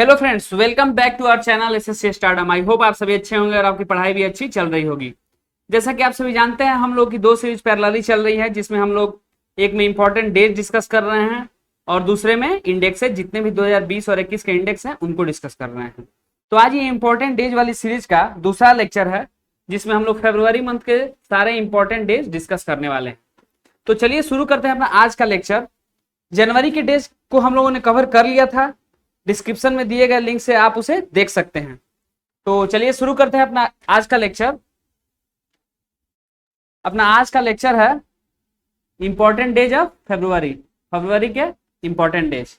Hello friends, welcome back to our channel SSC stardom. I hope आप सभी अच्छे होंगे और आपकी पढ़ाई भी अच्छी चल रही होगी। जैसा कि आप सभी जानते हैं, हम लोग की दो सीरीज पैरेलली चल रही है, जिसमें हम लोग एक में इंपॉर्टेंट डेट डिस्कस कर रहे हैं और दूसरे में इंडेक्स है, जितने भी 2020 और 21 के इंडेक्स हैं उनको डिस्कस कर रहे हैं। तो आज ये इंपॉर्टेंट डेज वाली सीरीज का दूसरा लेक्चर है, जिसमें हम लोग फरवरी मंथ के सारे इंपॉर्टेंट डेज डिस्कस करने वाले हैं। तो चलिए शुरू करते हैं अपना आज का लेक्चर। जनवरी के डेज को हम लोगों ने कवर कर लिया था, डिस्क्रिप्शन में दिए गए लिंक से आप उसे देख सकते हैं। तो चलिए शुरू करते हैं अपना आज का लेक्चर। अपना आज का लेक्चर है इंपॉर्टेंट डेज ऑफ फरवरी, फरवरी के इंपॉर्टेंट डेज।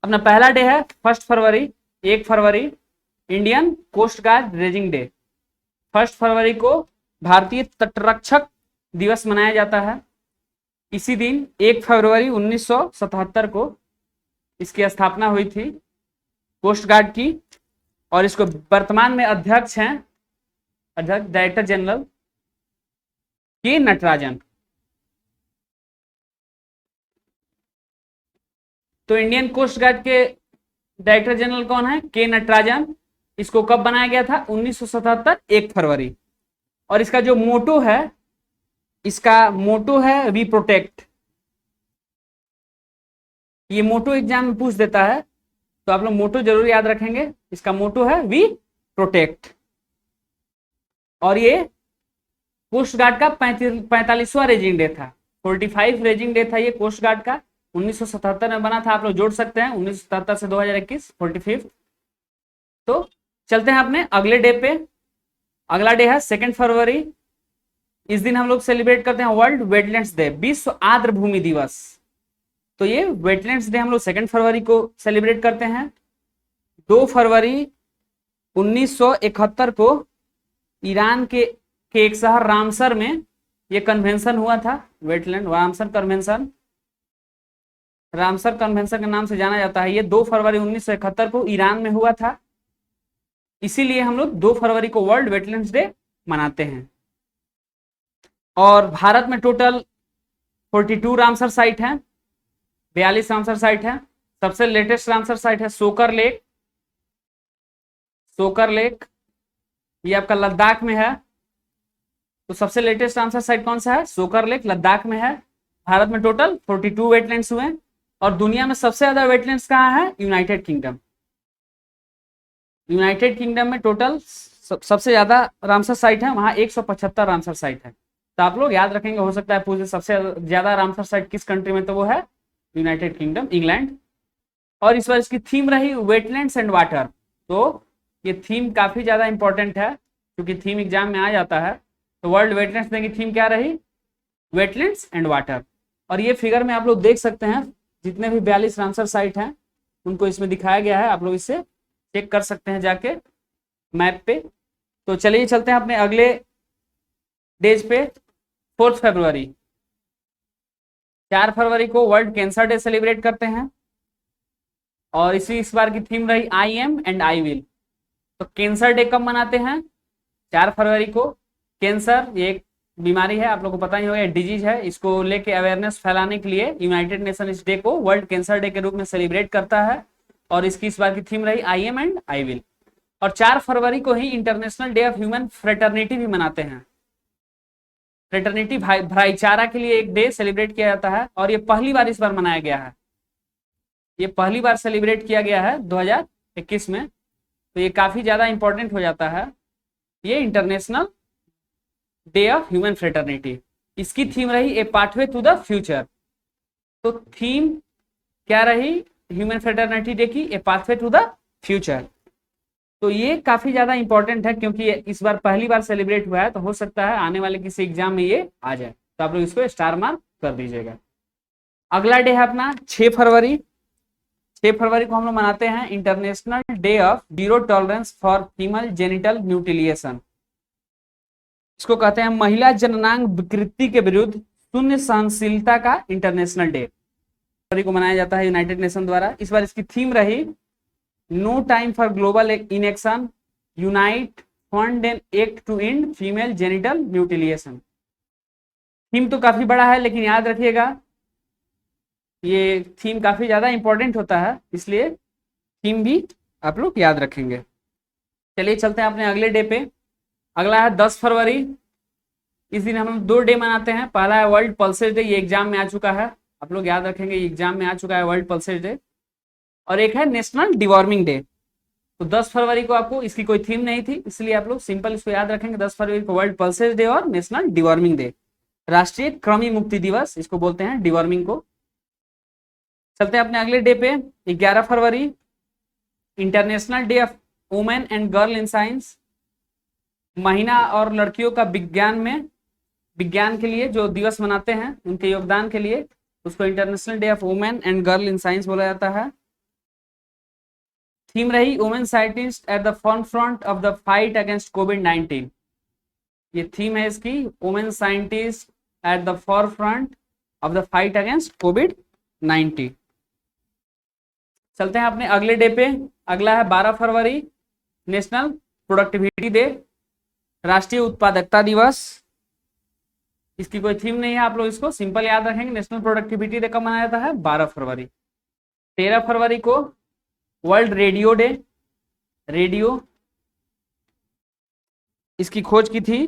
अपना पहला डे है 1 फरवरी, 1 फरवरी Indian coast guard raising day. 1 फरवरी को भारतीय तटरक्षक दिवस मनाया जाता है। इसी दिन 1 फरवरी 1977 को इसकी स्थापना हुई थी कोस्ट गार्ड की, और इसको वर्तमान में अध्यक्ष हैं डायरेक्टर जनरल के नटराजन। तो इंडियन कोस्ट गार्ड के डायरेक्टर जनरल कौन है? के नटराजन। इसको कब बनाया गया था? 1977 1 फरवरी। और इसका जो मोटो है, इसका मोटो है वी प्रोटेक्ट। ये मोटो एग्जाम में पूछ देता है, तो आप लोग मोटो जरूर याद रखेंगे। इसका मोटो है वी प्रोटेक्ट। और ये कोस्ट गार्ड का 45वां रेजिंग डे था, 45 रेजिंग डे था ये कोस्ट गार्ड का। 1977 में बना था, आप लोग जोड़ सकते हैं 1977 से 2021 45। तो चलते हैं अपने अगले डे पे। अगला डे है 2 फरवरी। इस दिन हम लोग सेलिब्रेट करते हैं वर्ल्ड वेटलैंड्स डे, विश्व आर्द्र भूमि दिवस। तो ये वेटलैंड्स डे हम लोग 2 फरवरी को सेलिब्रेट करते हैं। 2 फरवरी 1971 को ईरान के एक शहर रामसर में ये कन्वेंशन हुआ था, wetland Ramsar convention. Ramsar convention के नाम से जाना जाता है। ये 2 फरवरी 1971 को ईरान में हुआ था। इसीलिए हम लोग 2 फरवरी को वर्ल्ड वेटलैंड्स डे मनाते हैं। और भारत में टोटल 42 रामसर साइट हैं, 42 रामसर साइट है। सबसे लेटेस्ट रामसर साइट है सोकर लेक। सोकर लेक ये आपका लद्दाख में है। तो सबसे लेटेस्ट रामसर साइट कौन सा है? सोकर लेक, लद्दाख में है। भारत में टोटल 42 वेटलैंड्स हुए। और दुनिया में सबसे ज्यादा वेटलैंड्स कहाँ है? United kingdom. यूनाइटेड किंगडम में टोटल सबसे ज्यादा रामसर साइट है, वहां 175 रामसर साइट है। तो आप लोग याद रखेंगे, हो सकता है पूछे सबसे ज्यादा रामसर साइट किस कंट्री में, तो वो है यूनाइटेड किंगडम, इंग्लैंड। और इस बार इसकी थीम रही वेटलैंड्स एंड वाटर। तो ये थीम काफी ज्यादा इंपॉर्टेंट है, क्योंकि थीम एग्जाम में आ जाता है। तो वर्ल्ड वेटलैंड्स डे की थीम क्या रही? Wetlands and water. और ये फिगर में आप लोग देख सकते हैं, जितने भी 42 रामसर साइट हैं उनको इसमें दिखाया गया है। आप लोग इससे चेक कर सकते हैं जाके मैप पे। तो चलिए चलते हैं अपने अगले डेज पे। 4 फरवरी, 4 फरवरी को वर्ल्ड कैंसर डे सेलिब्रेट करते हैं। और इस बार की थीम रही I am and I will. तो कैंसर डे कब मनाते हैं? 4 फरवरी को। कैंसर ये एक बीमारी है, आप लोगों को पता ही होगा, डिजीज है। इसको लेके अवेयरनेस फैलाने के लिए यूनाइटेड नेशन इस डे को वर्ल्ड कैंसर डे के रूप में सेलिब्रेट करता है। और इसकी इस बार की थीम रही I am and I will. और 4 फरवरी को ही international day of human fraternity भी मनाते हैं। फ्रेटर्निटी, भाईचारा के लिए एक डे सेलिब्रेट किया जाता है। और ये पहली बार इस बार मनाया गया है, ये पहली बार सेलिब्रेट किया गया है 2021 में। तो ये काफी ज्यादा इंपॉर्टेंट हो जाता है, ये international day of human fraternity. इसकी थीम रही a pathway to the future. तो थीम क्या रही ह्यूमन फ्रेटर्निटी डे की? A pathway to the future. तो ये काफी ज्यादा इंपॉर्टेंट है, क्योंकि इस बार पहली बार सेलिब्रेट हुआ है। तो हो सकता है आने वाले किसी एग्जाम में ये आ जाए, तो आप लोग इसको स्टार मार्क कर दीजिएगा। अगला डे है अपना 6 फरवरी। 6 फरवरी को हम लोग मनाते हैं international day of zero tolerance for female genital mutilation. इसको कहते हैं महिला जननांग विकृति के विरुद्ध शून्य सहनशीलता का इंटरनेशनल डे। फरवरी को मनाया जाता है यूनाइटेड नेशन द्वारा। इस बार इसकी थीम रही no time for global inaction, unite fund and act to end female genital mutilation. Theme तो काफी बड़ा है, लेकिन याद रखिएगा ये थीम काफी ज्यादा इंपॉर्टेंट होता है, इसलिए थीम भी आप लोग याद रखेंगे। चलिए चलते हैं अपने अगले डे पे। अगला है 10 फरवरी। इस दिन हम लोग 2 डे मनाते हैं। पहला है वर्ल्ड पल्सेस डे, ये एग्जाम में आ चुका है, आप लोग याद रखेंगे, ये एग्जाम में आ चुका है वर्ल्ड पल्सेस डे। और एक है नेशनल डिवॉर्मिंग डे। तो 10 फरवरी को आपको इसकी कोई थीम नहीं थी, इसलिए आप लोग सिंपल इसको याद रखेंगे। 10 फरवरी को वर्ल्ड पल्सेस डे और नेशनल डिवॉर्मिंग डे। राष्ट्रीय कृमि मुक्ति दिवस इसको बोलते हैं, डिवॉर्मिंग को। चलते हैं अपने अगले डे पे। 11 फरवरी international day of women and girl in science. महिला और लड़कियों का विज्ञान के लिए जो दिवस मनाते हैं, उनके योगदान के लिए, उसको international day of women and girl in science बोला जाता है। थीम रही women scientist at the front of the fight against कोविड-19। ये थीम है इसकी, women scientist at the front of the fight against कोविड-19। चलते हैं अपने अगले डे पे। अगला है 12 फरवरी नेशनल प्रोडक्टिविटी डे, राष्ट्रीय उत्पादकता दिवस। इसकी कोई थीम नहीं है, आप लोग इसको सिंपल याद रखेंगे। नेशनल प्रोडक्टिविटी डे कब मनाया जाता है? 12 फरवरी। 13 फरवरी को वर्ल्ड रेडियो डे। रेडियो, इसकी खोज की थी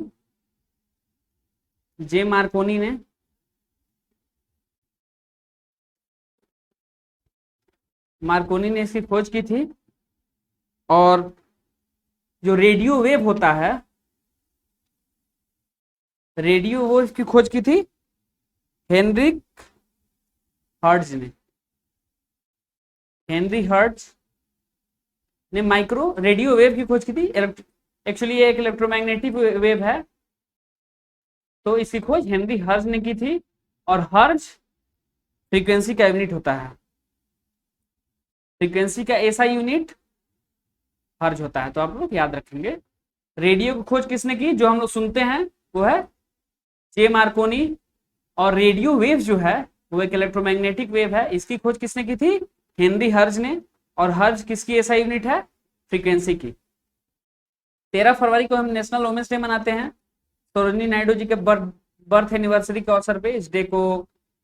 जे मार्कोनी ने। मार्कोनी ने इसकी खोज की थी। और जो रेडियो वेव होता है, रेडियो वो इसकी खोज की थी हेनरिक हर्ट्ज ने। हेनरी हर्ट्ज ने माइक्रो रेडियो वेव की खोज की थी। एक्चुअली ये एक इलेक्ट्रोमैग्नेटिक वेव है, तो इसकी खोज हेनरी हर्ट्ज ने की थी। और हर्ट्ज फ्रीक्वेंसी का यूनिट होता है, फ्रीक्वेंसी का ऐसा यूनिट हर्ट्ज होता है, तो आप लोग याद रखेंगे। रेडियो की खोज किसने की? जो हम लोग सुनते हैं वो है जे मार्कोनी। और रेडियो वेव जो है वो एक इलेक्ट्रोमैग्नेटिक वेव है, इसकी खोज किसने की थी? हेनरी हर्ट्ज ने। और हर्ट्ज किसकी ऐसा यूनिट है? फ्रीक्वेंसी की। 13 फरवरी को हम नेशनल वुमेन्स डे मनाते हैं। सरोजिनी नायडू जी के बर्थ एनिवर्सरी के अवसर पे इस डे को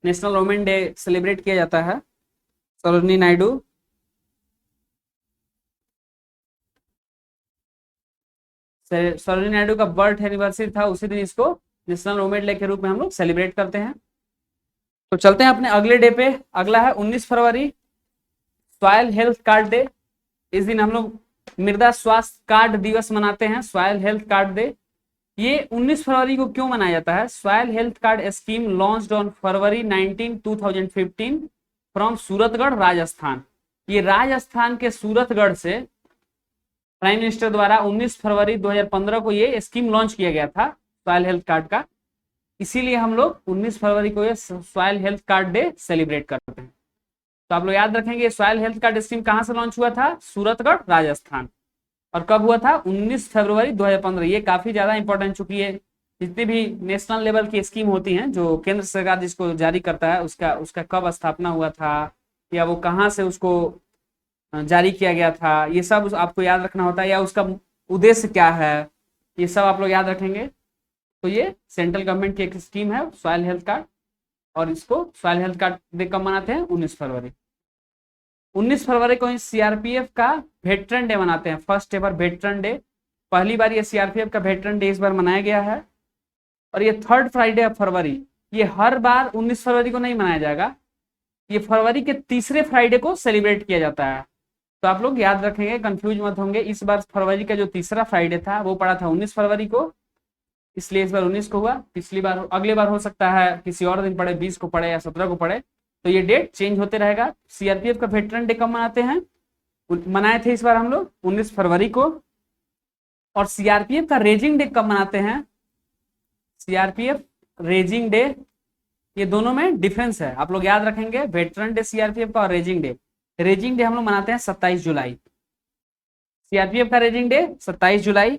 नेशनल वुमेन डे सेलिब्रेट किया जाता है। सरोजिनी नायडू, सरोजिनी नायडू का बर्थ एनिवर्सरी था, उसी दिन इसको नेशनल वुमेन डे के रूप में हम लोग सेलिब्रेट करते हैं। तो चलते हैं अपने अगले डे पे। अगला है 19 फरवरी सॉइल हेल्थ कार्ड डे। इस दिन हम लोग मृदा स्वास्थ्य कार्ड दिवस मनाते हैं, सॉइल हेल्थ कार्ड डे। ये 19 फरवरी को क्यों मनाया जाता है? Soil health card scheme launched on February 19, 2015 from Suratgarh, Rajasthan. ये राजस्थान के सूरतगढ़ से प्राइम मिनिस्टर द्वारा 19 फरवरी 2015 को ये स्कीम लॉन्च किया गया था सॉइल हेल्थ कार्ड का। इसीलिए हम लोग 19 फरवरी को ये soil health card day celebrate करते हैं। तो आप लोग याद रखेंगे सॉइल हेल्थ कार्ड स्कीम कहां से लॉन्च हुआ था? सूरतगढ़, राजस्थान। और कब हुआ था? 19 फरवरी 2015। ये काफी ज्यादा इंपॉर्टेंट, चुकी है जितनी भी नेशनल लेवल की स्कीम होती हैं जो केंद्र सरकार जिसको जारी करता है, उसका कब स्थापना हुआ था, या वो कहाँ से उसको जारी किया गया था, ये सब आपको याद रखना होता है। या उसका उद्देश्य क्या है, ये सब आप लोग याद रखेंगे। तो ये सेंट्रल गवर्नमेंट की एक स्कीम है सॉइल हेल्थ कार्ड, और इसको सॉइल हेल्थ कार्ड डे कब मनाते हैं? 19 फरवरी। 19 फरवरी को सीआरपीएफ का वेटरन डे मनाते हैं, फर्स्ट एवर वेटरन डे। पहली बार ये सीआरपीएफ का वेटरन डे इस बार मनाया गया है। और ये 3rd फ्राइडे ऑफ फरवरी, ये हर बार 19 फरवरी को नहीं मनाया जाएगा, ये फरवरी के तीसरे फ्राइडे को सेलिब्रेट किया जाता है। तो आप लोग याद रखेंगे, कंफ्यूज मत होंगे। इस बार फरवरी का जो तीसरा फ्राइडे था वो पड़ा था 19 फरवरी को, इसलिए इस बार 19 को हुआ। पिछली बार, अगले बार हो सकता है किसी और दिन पड़े, 20 को पड़े या 17 को पड़े, तो ये डेट चेंज होते रहेगा। सीआरपीएफ का वेटरन डे कब मनाते हैं? मनाए थे इस बार हम लोग 19 फरवरी को। और सीआरपीएफ का रेजिंग डे कब मनाते हैं? सीआरपीएफ रेजिंग डे, ये दोनों में डिफरेंस है, आप लोग याद रखेंगे। वेटरन डे सीआरपीएफ का और रेजिंग डे। रेजिंग डे हम लोग मनाते हैं 27 जुलाई। सीआरपीएफ का रेजिंग डे 27 जुलाई।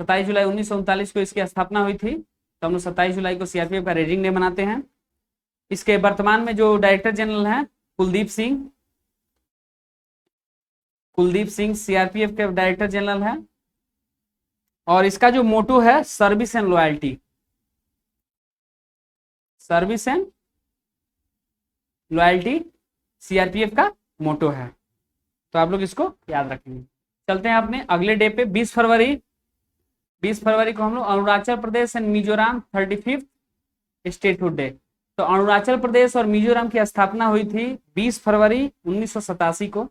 27 जुलाई 1939 को इसकी स्थापना हुई थी, तो हम लोग 27 जुलाई को सीआरपीएफ का रेजिंग डे मनाते हैं। इसके वर्तमान में जो डायरेक्टर जनरल हैं कुलदीप सिंह सीआरपीएफ के डायरेक्टर जनरल हैं। और इसका जो मोटो है service and loyalty, service and loyalty CRPF का मोटो है। तो आप लोग इसको याद रखेंगे। चलते हैं अपने अगले डे पे 20 फरवरी। 20 फरवरी को हम लोग Arunachal Pradesh and Mizoram 35th statehood day. तो अरुणाचल प्रदेश और मिजोरम की स्थापना हुई थी 20 फरवरी 1987 को।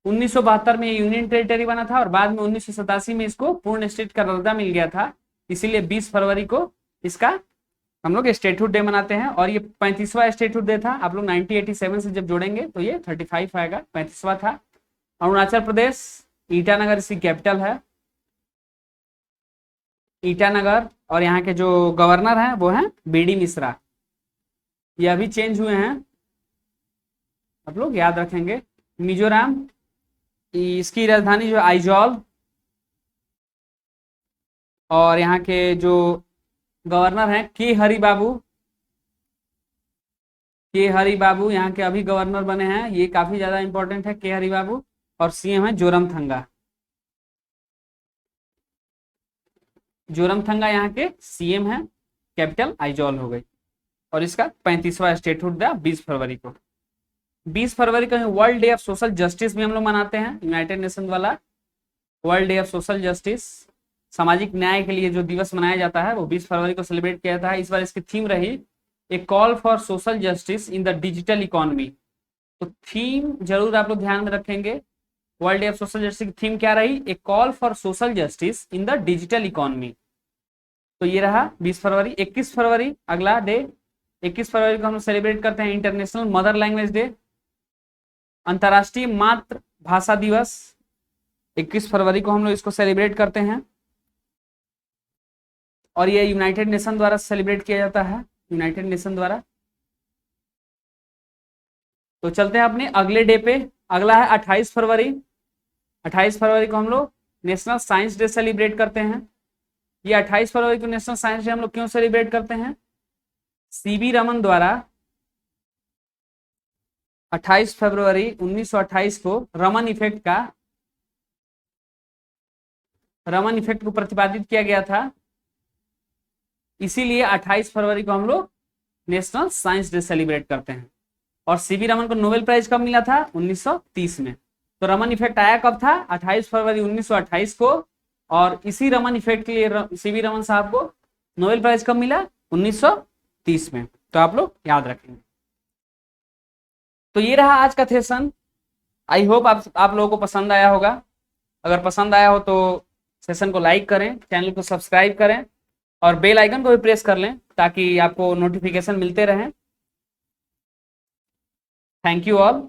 1972 में ये यूनियन टेरिटरी बना था और बाद में 1987 में इसको पूर्ण स्टेट का दर्जा मिल गया था, इसीलिए 20 फरवरी को इसका हम लोग स्टेटहुड डे मनाते हैं। और ये 35वां स्टेटहुड डे था। आप लोग 1987 से जब जोड़ेंगे तो ये 35 आएगा, 35वां था। अरुणाचल प्रदेश, ईटानगर इसकी कैपिटल है, ईटानगर। और यहाँ के जो गवर्नर हैं वो हैं बीडी मिश्रा, ये अभी चेंज हुए हैं, आप लोग याद रखेंगे। मिजोरम, इसकी राजधानी जो आइजॉल, और यहाँ के जो गवर्नर हैं के हरि बाबू, के हरि बाबू यहाँ के अभी गवर्नर बने हैं, ये काफी ज्यादा इंपॉर्टेंट है के हरि बाबू। और सीएम है जोरमथंगा, जोरमथंगा यहाँ के सीएम है, कैपिटल आइजॉल हो गई। और इसका 35वां स्टेटहुड था 20 फरवरी को। 20 फरवरी को world day of social justice भी हम लोग मनाते हैं, यूनाइटेड नेशन वाला world day of social justice, सामाजिक न्याय के लिए जो दिवस मनाया जाता है वो 20 फरवरी को सेलिब्रेट किया जाता है। इस बार इसकी थीम रही a call for social justice in the digital economy. तो थीम जरूर आप लोग ध्यान में रखेंगे, world day of social justice की थीम क्या रही, a call for social justice in the digital economy. तो ये रहा 20 फरवरी। 21 फरवरी अगला डे, 21 फरवरी को हम सेलिब्रेट करते हैं इंटरनेशनल मदर लैंग्वेज डे, अंतर्राष्ट्रीय मातृभाषा दिवस। 21 फरवरी को हम लोग इसको सेलिब्रेट करते हैं और ये यूनाइटेड नेशन द्वारा सेलिब्रेट किया जाता है, यूनाइटेड नेशन द्वारा। तो चलते हैं अपने अगले डे पे, अगला है 28 फरवरी। 28 फरवरी को हम लोग नेशनल साइंस डे सेलिब्रेट करते हैं। ये 28 फरवरी को नेशनल साइंस डे हम लोग क्यों सेलिब्रेट करते हैं, सीवी रमन द्वारा 28 फरवरी 1928 को रमन इफेक्ट को प्रतिपादित किया गया था, इसीलिए 28 फरवरी को हम लोग नेशनल साइंस डे सेलिब्रेट करते हैं। और सीवी रमन को नोबेल प्राइज कब मिला था, 1930 में। तो रमन इफेक्ट आया कब था, 28 फरवरी 1928 को। और इसी रमन इफेक्ट के लिए सीवी रमन साहब को नोबेल प्राइज कब मिला, 1930 में। तो आप लोग याद रखेंगे। तो ये रहा आज का सेशन। आई होप आप लोगों को पसंद आया होगा। अगर पसंद आया हो तो सेशन को लाइक करें, चैनल को सब्सक्राइब करें और बेल आइकन को भी प्रेस कर लें ताकि आपको नोटिफिकेशन मिलते रहें। Thank you all.